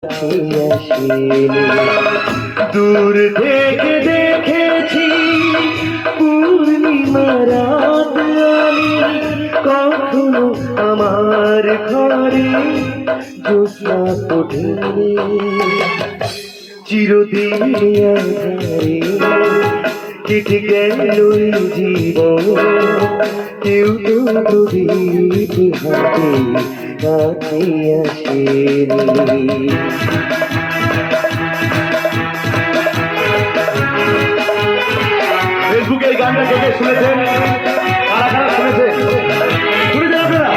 আসেনি। দূর থেকে দেখেছি পূর্ণিমা রাত, আমি কখনো আমার ঘরে জ্যোৎস্না ওঠেনি। চিরদিন আঁধারে কেটে গেল এই জীবন, কেউ তো প্রদীপ হাতে কাছে আসেনি। ফেসবুকের গানটা কে কে শুনেছেন? কারা কারা শুনেছেন? শুনেছেন আপনারা?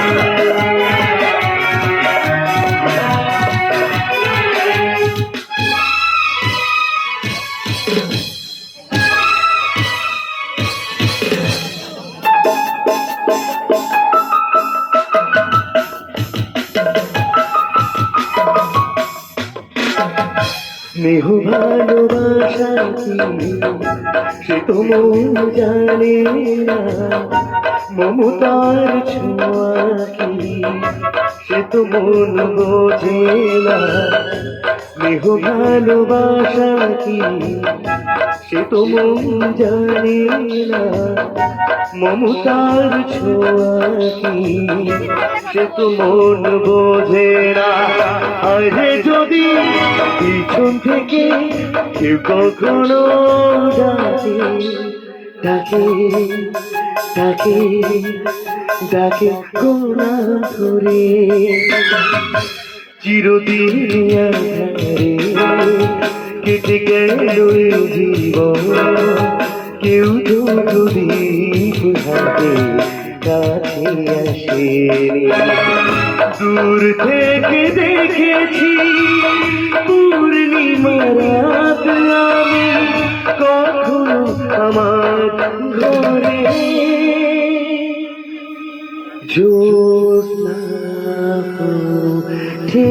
স্নেহ ভালোবাসা কি সে তো মন জানে না, মমতার ছোঁয়া কি সে তো মন বোঝে না। স্নেহ ভালোবাসা কি সে তো মন জানে না, মমতার ছোঁয়া কি সে তো মন বোঝে না। আরে যদি পিছন থেকে কেউ কখনো ডাকে ডাকে ডাকে ডাকে গোনা ধরে, চিরদিন আঁধারে কেটে গেল জীবন, কেউ তো প্রদীপ হাতে কাছে আসেনি। দূর থেকে দেখেছি পূর্ণিমা রাত, আমি কখনো আমার ঘরে জ্যোৎস্না ওঠে।